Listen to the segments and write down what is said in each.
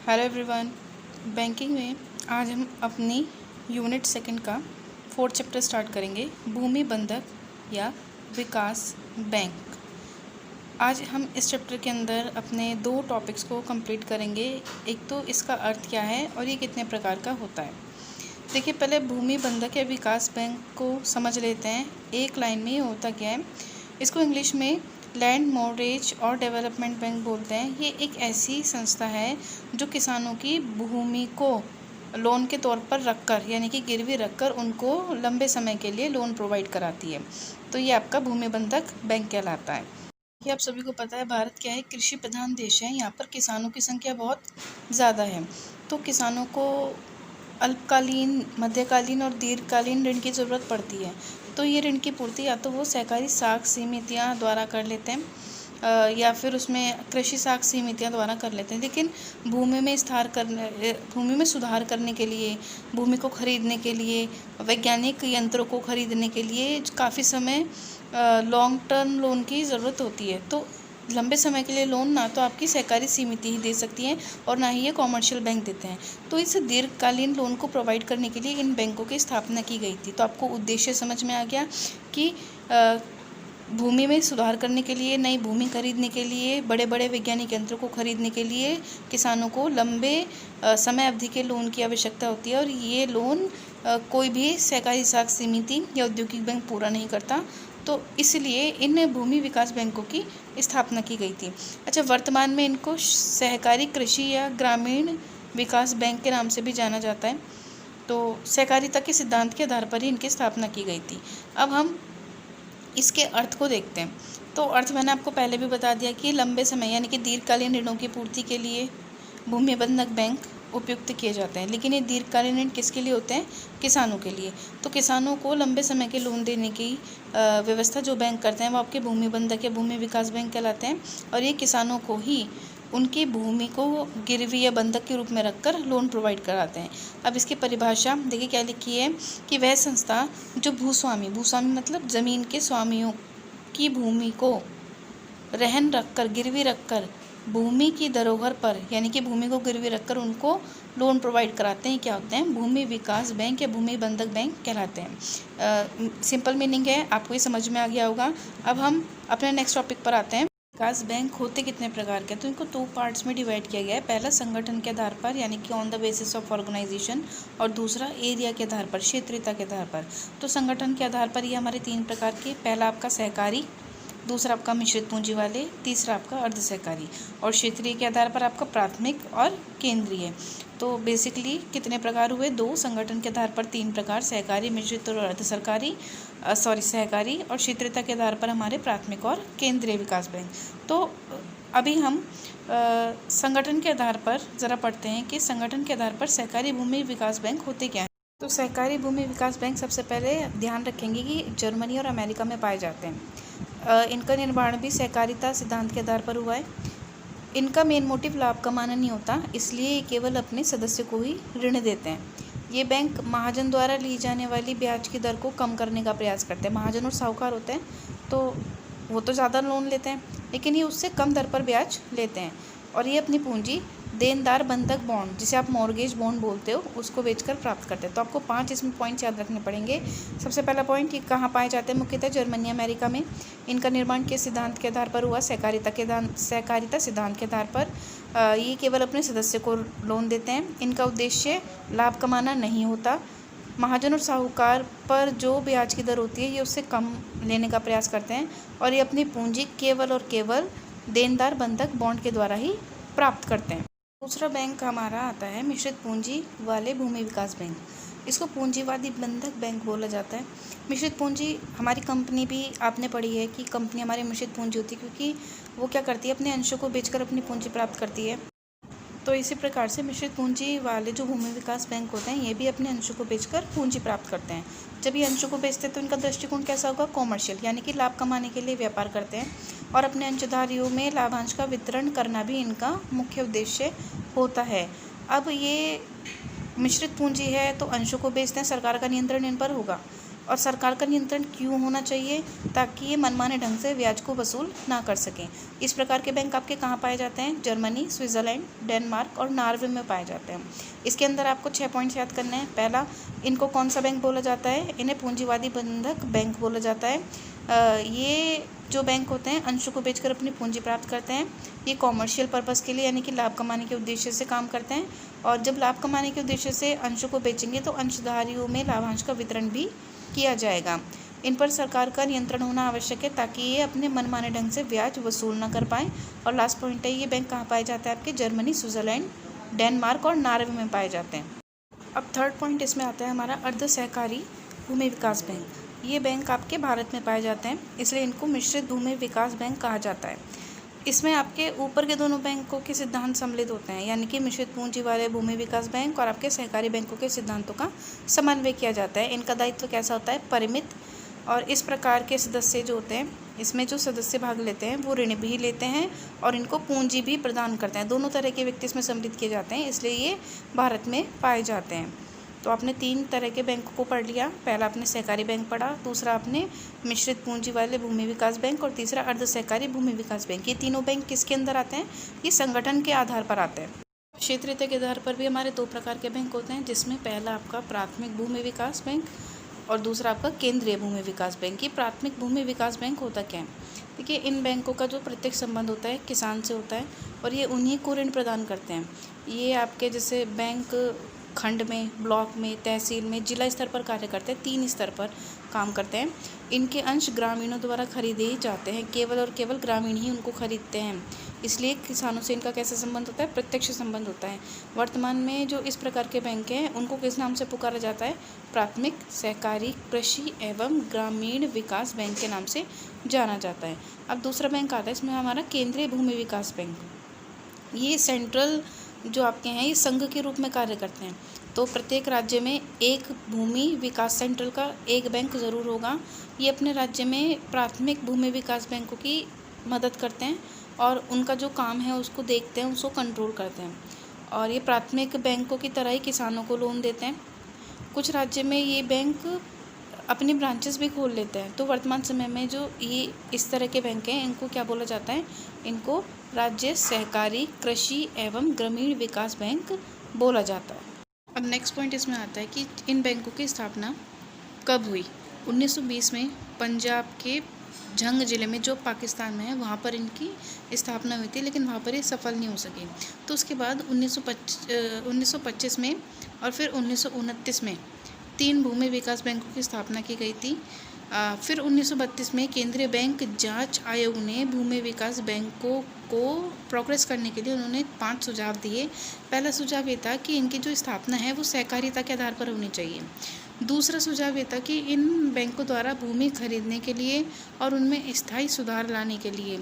Hello everyone. Banking में आज हम अपनी यूनिट सेकंड का 4th चैप्टर स्टार्ट करेंगे, भूमि बंधक या विकास बैंक। आज हम इस चैप्टर के अंदर अपने 2 टॉपिक्स को कंप्लीट करेंगे। एक तो इसका अर्थ क्या है और ये कितने प्रकार का होता है। देखिए, पहले भूमि बंधक या विकास बैंक को समझ लेते हैं। एक लाइन में ये होता क्या है, इसको इंग्लिश में लैंड मॉर्गेज और डेवलपमेंट बैंक बोलते हैं। ये एक ऐसी संस्था है जो किसानों की भूमि को लोन के तौर पर रखकर, यानी कि गिरवी रखकर, उनको लंबे समय के लिए लोन प्रोवाइड कराती है। तो ये आपका भूमि बंधक बैंक कहलाता है। ये आप सभी को पता है, भारत क्या है, कृषि प्रधान देश है। यहाँ पर किसानों की संख्या बहुत ज़्यादा है। तो किसानों को अल्पकालीन, मध्यकालीन और दीर्घकालीन ऋण की ज़रूरत पड़ती है। तो ये ऋण की पूर्ति या तो वो सहकारी साख समितियाँ द्वारा कर लेते हैं या फिर उसमें कृषि साख समितियाँ द्वारा कर लेते हैं। लेकिन भूमि में सुधार करने के लिए, भूमि को खरीदने के लिए, वैज्ञानिक यंत्रों को खरीदने के लिए काफ़ी समय लॉन्ग टर्म लोन की ज़रूरत होती है। तो लंबे समय के लिए लोन ना तो आपकी सहकारी समिति ही दे सकती है और ना ही ये कॉमर्शियल बैंक देते हैं। तो इस दीर्घकालीन लोन को प्रोवाइड करने के लिए इन बैंकों की स्थापना की गई थी। तो आपको उद्देश्य समझ में आ गया कि भूमि में सुधार करने के लिए, नई भूमि खरीदने के लिए, बड़े बड़े वैज्ञानिक यंत्रों को खरीदने के लिए किसानों को लंबे समय अवधि के लोन की आवश्यकता होती है। और ये लोन कोई भी सहकारी साख समिति या औद्योगिक बैंक पूरा नहीं करता। तो इसलिए इन भूमि विकास बैंकों की स्थापना की गई थी। अच्छा, वर्तमान में इनको सहकारी कृषि या ग्रामीण विकास बैंक के नाम से भी जाना जाता है। तो सहकारिता के सिद्धांत के आधार पर ही इनकी स्थापना की गई थी। अब हम इसके अर्थ को देखते हैं। तो अर्थ मैंने आपको पहले भी बता दिया कि लंबे समय यानी कि दीर्घकालीन ऋणों की पूर्ति के लिए भूमि बंधक बैंक उपयुक्त किए जाते हैं। लेकिन ये दीर्घकालीन ऋण किसके लिए होते हैं? किसानों के लिए। तो किसानों को लंबे समय के लोन देने की व्यवस्था जो बैंक करते हैं वो आपके भूमि बंधक या भूमि विकास बैंक कहलाते हैं। और ये किसानों को ही उनकी भूमि को गिरवी या बंधक के रूप में रखकर लोन प्रोवाइड कराते हैं। अब इसकी परिभाषा देखिए क्या लिखी है कि वह संस्था जो भूस्वामी मतलब ज़मीन के स्वामियों की भूमि को रहन रखकर, गिरवी रखकर, भूमि की धरोहर पर, यानी कि भूमि को गिरवी रखकर उनको लोन प्रोवाइड कराते हैं, क्या होते हैं? भूमि विकास बैंक या भूमि बंधक बैंक कहलाते हैं। सिंपल मीनिंग है, आपको ये समझ में आ गया होगा। अब हम अपने नेक्स्ट टॉपिक पर आते हैं। विकास बैंक होते कितने प्रकार के? तो इनको 2 पार्ट्स में डिवाइड किया गया है। पहला संगठन के आधार पर, यानी कि on the basis of organization, और दूसरा एरिया के आधार पर, क्षेत्रीयता के आधार पर। तो संगठन के आधार पर ये हमारे 3 प्रकार के, पहला आपका सहकारी, दूसरा आपका मिश्रित पूंजी वाले, तीसरा आपका अर्ध सहकारी, और क्षेत्रीय के आधार पर आपका प्राथमिक और केंद्रीय। तो बेसिकली कितने प्रकार हुए? 2। संगठन के आधार पर 3 प्रकार, सहकारी, मिश्रित और अर्ध सरकारी, सहकारी, और क्षेत्रीयता के आधार पर हमारे प्राथमिक और केंद्रीय विकास बैंक। तो अभी हम संगठन के आधार पर ज़रा पढ़ते हैं कि संगठन के आधार पर सहकारी भूमि विकास बैंक होते क्या हैं। तो सहकारी भूमि विकास बैंक सबसे पहले ध्यान रखेंगे कि जर्मनी और अमेरिका में पाए जाते हैं। इनका निर्माण भी सहकारिता सिद्धांत के आधार पर हुआ है। इनका मेन मोटिव लाभ कमाना नहीं होता, इसलिए ये केवल अपने सदस्य को ही ऋण देते हैं। ये बैंक महाजन द्वारा ली जाने वाली ब्याज की दर को कम करने का प्रयास करते हैं। महाजन और साहूकार होते हैं तो वो तो ज़्यादा लोन लेते हैं, लेकिन ये उससे कम दर पर ब्याज लेते हैं। और ये अपनी पूंजी देनदार बंधक बॉन्ड, जिसे आप मॉर्गेज बॉन्ड बोलते हो, उसको बेचकर प्राप्त करते हैं। तो आपको 5 इसमें पॉइंट्स याद रखने पड़ेंगे। सबसे पहला पॉइंट, ये कहाँ पाए जाते हैं? मुख्यतः जर्मनी, अमेरिका में। इनका निर्माण किस सिद्धांत के आधार पर हुआ? सहकारिता सिद्धांत के आधार पर। ये केवल अपने सदस्य को लोन देते हैं। इनका उद्देश्य लाभ कमाना नहीं होता। महाजन और साहूकार पर जो ब्याज की दर होती है ये उससे कम लेने का प्रयास करते हैं। और ये अपनी पूंजी केवल और केवल देनदार बंधक बॉन्ड के द्वारा ही प्राप्त करते हैं। दूसरा बैंक हमारा आता है मिश्रित पूंजी वाले भूमि विकास बैंक। इसको पूंजीवादी बंधक बैंक बोला जाता है। मिश्रित पूंजी, हमारी कंपनी भी आपने पढ़ी है कि कंपनी हमारी मिश्रित पूंजी होती है, क्योंकि वो क्या करती है, अपने अंशों को बेचकर अपनी पूंजी प्राप्त करती है। तो इसी प्रकार से मिश्रित पूंजी वाले जो भूमि विकास बैंक होते हैं ये भी अपने अंशों को बेचकर पूंजी प्राप्त करते हैं। जब ये अंशों को बेचते हैं तो इनका दृष्टिकोण कैसा होगा? कॉमर्शियल, यानी कि लाभ कमाने के लिए व्यापार करते हैं। और अपने अंशधारियों में लाभांश का वितरण करना भी इनका मुख्य उद्देश्य होता है। अब ये मिश्रित पूंजी है तो अंशों को बेचते हैं, सरकार का नियंत्रण इन पर होगा। और सरकार का नियंत्रण क्यों होना चाहिए? ताकि ये मनमाने ढंग से ब्याज को वसूल ना कर सकें। इस प्रकार के बैंक आपके कहाँ पाए जाते हैं? जर्मनी, स्विट्ज़रलैंड, डेनमार्क और नॉर्वे में पाए जाते हैं। इसके अंदर आपको 6 पॉइंट्स याद करने हैं। पहला, इनको कौन सा बैंक बोला जाता है? इन्हें पूंजीवादी बंधक बैंक बोला जाता है। ये जो बैंक होते हैं अंशों को बेचकर अपनी पूंजी प्राप्त करते हैं। ये कॉमर्शियल पर्पस के लिए यानी कि लाभ कमाने के उद्देश्य से काम करते हैं, और जब लाभ कमाने के उद्देश्य से अंशों को बेचेंगे तो अंशधारियों में लाभांश का वितरण भी किया जाएगा। इन पर सरकार का नियंत्रण होना आवश्यक है ताकि ये अपने मनमाने ढंग से ब्याज वसूल न कर पाएँ। और लास्ट पॉइंट है, ये बैंक कहाँ पाए जाते हैं? आपके जर्मनी, स्विट्ज़रलैंड, डेनमार्क और नॉर्वे में पाए जाते हैं। अब थर्ड पॉइंट इसमें आता है हमारा अर्ध सहकारी भूमि विकास बैंक। ये बैंक आपके भारत में पाए जाते हैं, इसलिए इनको मिश्रित भूमि विकास बैंक कहा जाता है। इसमें आपके ऊपर के दोनों बैंकों के सिद्धांत सम्मिलित होते हैं, यानी कि मिश्रित पूंजी वाले भूमि विकास बैंक और आपके सहकारी बैंकों के सिद्धांतों का समन्वय किया जाता है। इनका दायित्व कैसा होता है? परिमित। और इस प्रकार के सदस्य जो होते हैं, इसमें जो सदस्य भाग लेते हैं वो ऋण भी लेते हैं और इनको पूंजी भी प्रदान करते हैं। दोनों तरह के व्यक्ति इसमें सम्मिलित किए जाते हैं, इसलिए ये भारत में पाए जाते हैं। तो आपने 3 तरह के बैंक को पढ़ लिया। पहला आपने सहकारी बैंक पढ़ा, दूसरा आपने मिश्रित पूंजी वाले भूमि विकास बैंक और तीसरा अर्ध सहकारी भूमि विकास बैंक। ये तीनों बैंक किसके अंदर आते हैं? ये संगठन के आधार पर आते हैं। क्षेत्रीयता के आधार पर भी हमारे 2 प्रकार के बैंक होते हैं, जिसमें पहला आपका प्राथमिक भूमि विकास बैंक और दूसरा आपका केंद्रीय भूमि विकास बैंक। ये प्राथमिक भूमि विकास बैंक होता क्या है? देखिए, इन बैंकों का जो प्रत्यक्ष संबंध होता है किसान से होता है और ये उन्हीं को ऋण प्रदान करते हैं। ये आपके जैसे बैंक खंड में, ब्लॉक में, तहसील में, जिला स्तर पर कार्य करते हैं, 3 स्तर पर काम करते हैं। इनके अंश ग्रामीणों द्वारा खरीदे ही जाते हैं, केवल और केवल ग्रामीण ही उनको खरीदते हैं। इसलिए किसानों से इनका कैसा संबंध होता है? प्रत्यक्ष संबंध होता है। वर्तमान में जो इस प्रकार के बैंक हैं उनको किस नाम से पुकारा जाता है? प्राथमिक सहकारी कृषि एवं ग्रामीण विकास बैंक के नाम से जाना जाता है। अब दूसरा बैंक आता है इसमें हमारा केंद्रीय भूमि विकास बैंक। ये सेंट्रल जो आपके हैं ये संघ के रूप में कार्य करते हैं। तो प्रत्येक राज्य में एक भूमि विकास सेंट्रल का एक बैंक ज़रूर होगा। ये अपने राज्य में प्राथमिक भूमि विकास बैंकों की मदद करते हैं और उनका जो काम है उसको देखते हैं, उसको कंट्रोल करते हैं। और ये प्राथमिक बैंकों की तरह ही किसानों को लोन देते हैं। कुछ राज्य में ये बैंक अपनी ब्रांचेस भी खोल लेते हैं। तो वर्तमान समय में जो ये इस तरह के बैंक हैं इनको क्या बोला जाता है? इनको राज्य सहकारी कृषि एवं ग्रामीण विकास बैंक बोला जाता है। अब नेक्स्ट पॉइंट इसमें आता है कि इन बैंकों की स्थापना कब हुई? 1920 में पंजाब के झंग ज़िले में जो पाकिस्तान में है वहाँ पर इनकी स्थापना हुई थी, लेकिन वहाँ पर ये सफल नहीं हो सकी। तो उसके बाद 1925 में और फिर 1929 में 3 भूमि विकास बैंकों की स्थापना की गई थी। फिर 1932 में केंद्रीय बैंक जांच आयोग ने भूमि विकास बैंकों को प्रोग्रेस करने के लिए उन्होंने 5 सुझाव दिए। पहला सुझाव ये था कि इनकी जो स्थापना है वो सहकारिता के आधार पर होनी चाहिए। दूसरा सुझाव ये था कि इन बैंकों द्वारा भूमि खरीदने के लिए और उनमें स्थायी सुधार लाने के लिए,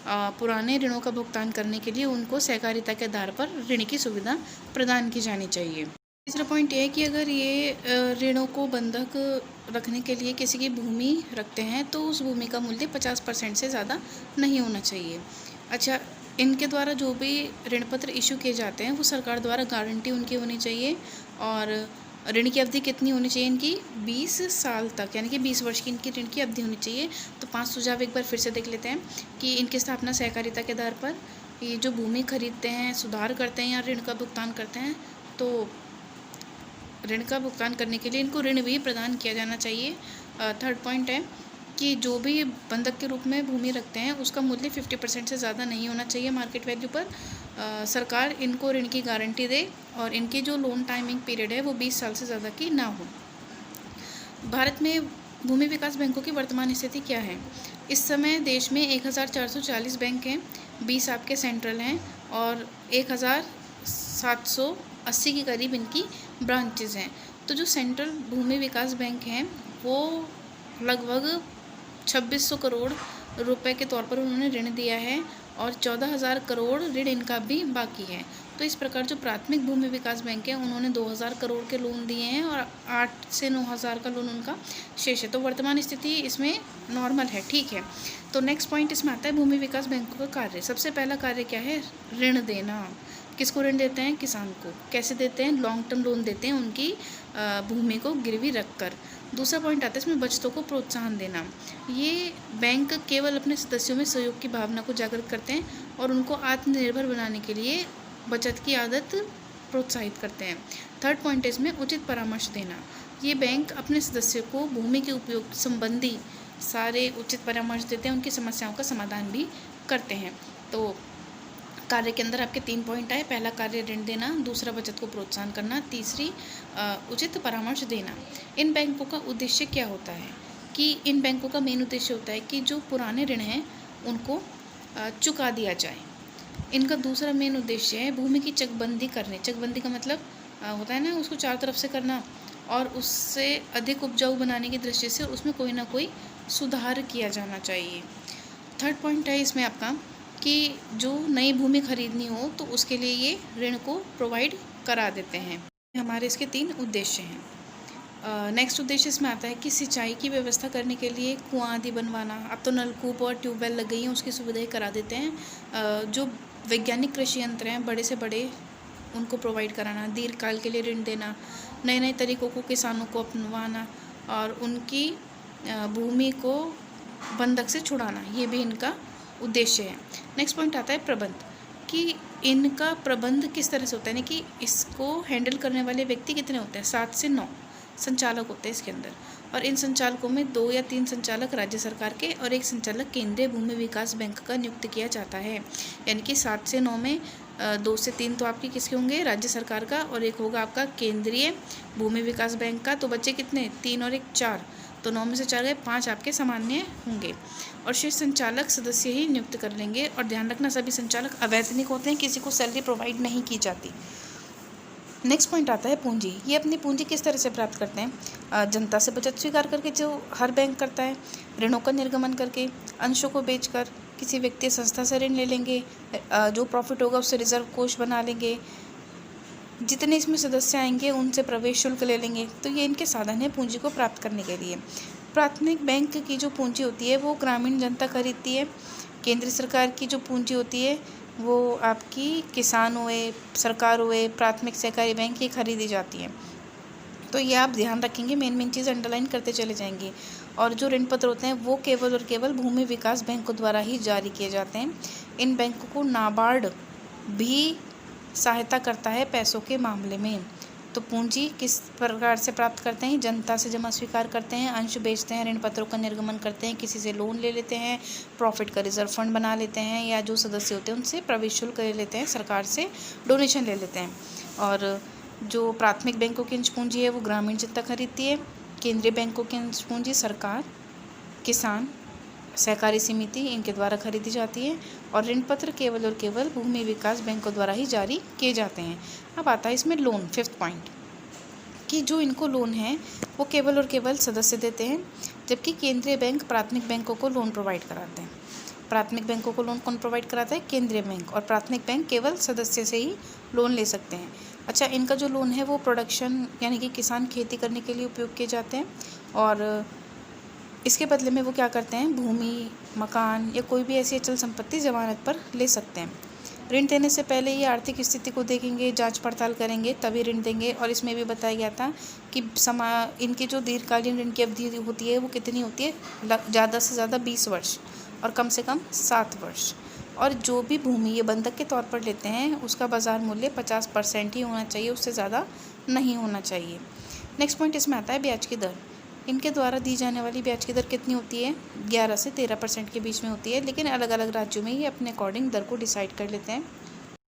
पुराने ऋणों का भुगतान करने के लिए उनको सहकारिता के आधार पर ऋण की सुविधा प्रदान की जानी चाहिए। तीसरा पॉइंट ये है कि अगर ये ऋणों को बंधक रखने के लिए किसी की भूमि रखते हैं तो उस भूमि का मूल्य 50% से ज़्यादा नहीं होना चाहिए। अच्छा, इनके द्वारा जो भी ऋण पत्र इशू किए जाते हैं वो सरकार द्वारा गारंटी उनकी होनी चाहिए। और ऋण की अवधि कितनी होनी चाहिए इनकी? 20 साल तक, यानी कि 20 वर्ष की इनकी ऋण की अवधि होनी चाहिए। तो 5 सुझाव एक बार फिर से देख लेते हैं कि इनकी स्थापना सहकारिता के आधार पर, ये जो भूमि खरीदते हैं, सुधार करते हैं या ऋण का भुगतान करते हैं, तो ऋण का भुगतान करने के लिए इनको ऋण भी प्रदान किया जाना चाहिए। थर्ड पॉइंट है कि जो भी बंधक के रूप में भूमि रखते हैं उसका मूल्य 50% से ज़्यादा नहीं होना चाहिए मार्केट वैल्यू पर। सरकार इनको ऋण की गारंटी दे और इनकी जो लोन टाइमिंग पीरियड है वो 20 साल से ज़्यादा की ना हो। भारत में भूमि विकास बैंकों की वर्तमान स्थिति क्या है? इस समय देश में 1440 बैंक हैं, 20 आपके सेंट्रल हैं और 1780 के करीब इनकी ब्रांचेज हैं। तो जो सेंट्रल भूमि विकास बैंक हैं वो लगभग 2600 करोड़ रुपए के तौर पर उन्होंने ऋण दिया है और 14,000 करोड़ ऋण इनका भी बाकी है। तो इस प्रकार जो प्राथमिक भूमि विकास बैंक है उन्होंने 2,000 करोड़ के लोन दिए हैं और 8 से 9,000 का लोन उनका शेष है। तो वर्तमान स्थिति इसमें नॉर्मल है, ठीक है। तो नेक्स्ट पॉइंट इसमें आता है भूमि विकास बैंकों का कार्य। सबसे पहला कार्य क्या है? ऋण देना। किसको ऋण देते हैं? किसान को। कैसे देते हैं? लॉन्ग टर्म लोन देते हैं उनकी भूमि को गिरवी रखकर। दूसरा पॉइंट आता है इसमें बचतों को प्रोत्साहन देना। ये बैंक केवल अपने सदस्यों में सहयोग की भावना को जागृत करते हैं और उनको आत्मनिर्भर बनाने के लिए बचत की आदत प्रोत्साहित करते हैं। थर्ड पॉइंट है इसमें उचित परामर्श देना। ये बैंक अपने सदस्यों को भूमि के उपयोग संबंधी सारे उचित परामर्श देते हैं, उनकी समस्याओं का समाधान भी करते हैं। तो कार्य के अंदर आपके 3 पॉइंट आए। पहला कार्य ऋण देना, दूसरा बचत को प्रोत्साहन करना, तीसरी उचित परामर्श देना। इन बैंकों का उद्देश्य क्या होता है कि इन बैंकों का मेन उद्देश्य होता है कि जो पुराने ऋण हैं उनको चुका दिया जाए। इनका दूसरा मेन उद्देश्य है भूमि की चकबंदी करने। चकबंदी का मतलब होता है ना, उसको चारों तरफ से करना और उससे अधिक उपजाऊ बनाने की दृष्टि से उसमें कोई ना कोई सुधार किया जाना चाहिए। थर्ड पॉइंट है इसमें आपका कि जो नई भूमि खरीदनी हो तो उसके लिए ये ऋण को प्रोवाइड करा देते हैं। हमारे इसके 3 उद्देश्य हैं। नेक्स्ट उद्देश्य इसमें आता है कि सिंचाई की व्यवस्था करने के लिए कुआं आदि बनवाना। अब तो नलकूप और ट्यूबवेल लग गई हैं, उसकी सुविधाएं करा देते हैं। जो वैज्ञानिक कृषि यंत्र हैं बड़े से बड़े, उनको प्रोवाइड कराना। दीर्घकाल के लिए ऋण देना, नए नए तरीक़ों को किसानों को अपनवाना और उनकी भूमि को बंधक से छुड़ाना, ये भी इनका उद्देश्य है। नेक्स्ट पॉइंट आता है प्रबंध, कि इनका प्रबंध किस तरह से होता है, यानी कि इसको हैंडल करने वाले व्यक्ति कितने होते हैं। 7 से 9 संचालक होते हैं इसके अंदर, और इन संचालकों में 2 या 3 संचालक राज्य सरकार के और 1 संचालक केंद्रीय भूमि विकास बैंक का नियुक्त किया जाता है। यानी कि 7 से 9 में 2 से 3 तो आपके किसके होंगे, राज्य सरकार का, और 1 होगा आपका केंद्रीय भूमि विकास बैंक का। तो बच्चे कितने, 3 और 1 4, तो 9 में से 4 गए, 5 आपके सामान्य होंगे और शेष संचालक सदस्य ही नियुक्त कर लेंगे। और ध्यान रखना सभी संचालक अवैतनिक होते हैं, किसी को सैलरी प्रोवाइड नहीं की जाती। नेक्स्ट पॉइंट आता है पूंजी। ये अपनी पूंजी किस तरह से प्राप्त करते हैं, जनता से बचत स्वीकार करके, जो हर बैंक करता है, ऋणों का निर्गमन करके, अंशों को बेचकर, किसी व्यक्ति संस्था से ऋण ले लेंगे, जो प्रॉफिट होगा उससे रिजर्व कोष बना लेंगे, जितने इसमें सदस्य आएंगे उनसे प्रवेश शुल्क ले लेंगे। तो ये इनके साधन है पूंजी को प्राप्त करने के लिए। प्राथमिक बैंक की जो पूंजी होती है वो ग्रामीण जनता खरीदती है। केंद्र सरकार की जो पूंजी होती है वो आपकी किसान हुए, सरकार हुए, प्राथमिक सहकारी बैंक ये खरीदी जाती है। तो ये आप ध्यान रखेंगे, मेन चीज़ अंडरलाइन करते चले जाएंगे। और जो ऋण पत्र होते हैं वो केवल और केवल भूमि विकास बैंकों द्वारा ही जारी किए जाते हैं। इन बैंकों को नाबार्ड भी सहायता करता है पैसों के मामले में। तो पूंजी किस प्रकार से प्राप्त करते हैं, जनता से जमा स्वीकार करते हैं, अंश बेचते हैं, ऋण पत्रों का निर्गमन करते हैं, किसी से लोन ले लेते हैं, प्रॉफिट का रिजर्व फंड बना लेते हैं, या जो सदस्य होते हैं उनसे प्रवेश शुल्क ले लेते हैं, सरकार से डोनेशन ले लेते हैं। और जो प्राथमिक बैंकों की अंश पूंजी है वो ग्रामीण जनता खरीदती है। केंद्रीय बैंकों की अंश पूंजी सरकार, किसान, सहकारी समिति इनके द्वारा खरीदी जाती है। और ऋण पत्र केवल और केवल भूमि विकास बैंकों द्वारा ही जारी किए जाते हैं। अब आता है इसमें लोन, 5th पॉइंट, कि जो इनको लोन है वो केवल और केवल सदस्य देते हैं, जबकि केंद्रीय बैंक प्राथमिक बैंकों को लोन प्रोवाइड कराते हैं। प्राथमिक बैंकों को लोन कौन प्रोवाइड कराता है, केंद्रीय बैंक, और प्राथमिक बैंक केवल सदस्य से ही लोन ले सकते हैं। अच्छा, इनका जो लोन है वो प्रोडक्शन यानी कि किसान खेती करने के लिए उपयोग किए जाते हैं, और इसके बदले में वो क्या करते हैं, भूमि, मकान या कोई भी ऐसी अचल संपत्ति जमानत पर ले सकते हैं। ऋण देने से पहले ये आर्थिक स्थिति को देखेंगे, जांच पड़ताल करेंगे, तभी ऋण देंगे। और इसमें भी बताया गया था कि इनकी जो दीर्घकालीन ऋण की अवधि होती है वो कितनी होती है, ज़्यादा से ज़्यादा 20 वर्ष और कम से कम 7 वर्ष। और जो भी भूमि ये बंधक के तौर पर लेते हैं उसका बाज़ार मूल्य 50% ही होना चाहिए, उससे ज़्यादा नहीं होना चाहिए। नेक्स्ट पॉइंट इसमें आता है ब्याज की दर। इनके द्वारा दी जाने वाली ब्याज की दर कितनी होती है, 11 से 13% के बीच में होती है, लेकिन अलग अलग राज्यों में ये अपने अकॉर्डिंग दर को डिसाइड कर लेते हैं।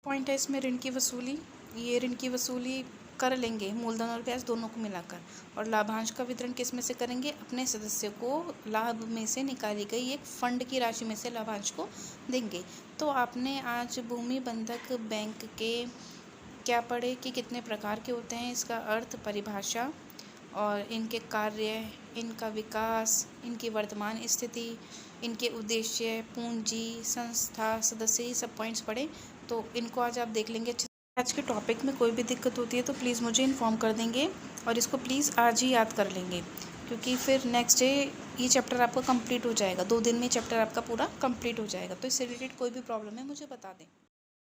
पॉइंट है इसमें ऋण की वसूली। ये ऋण की वसूली कर लेंगे मूलधन और ब्याज दोनों को मिलाकर। और लाभांश का वितरण किस में से करेंगे, अपने सदस्य को लाभ में से निकाली गई एक फंड की राशि में से लाभांश को देंगे। तो आपने आज भूमि बंधक बैंक के क्या पढ़े कि कितने प्रकार के होते हैं, इसका अर्थ, परिभाषा और इनके कार्य, इनका विकास, इनकी वर्तमान स्थिति, इनके उद्देश्य, पूंजी, संस्था, सदस्य, ये सब पॉइंट्स पढ़े। तो इनको आज आप देख लेंगे अच्छे। आज के टॉपिक में कोई भी दिक्कत होती है तो प्लीज़ मुझे इन्फॉर्म कर देंगे, और इसको प्लीज़ आज ही याद कर लेंगे, क्योंकि फिर नेक्स्ट डे ये चैप्टर आपका कंप्लीट हो जाएगा। 2 दिन में चैप्टर आपका पूरा कंप्लीट हो जाएगा। तो इससे रिलेटेड कोई भी प्रॉब्लम है मुझे बता दें।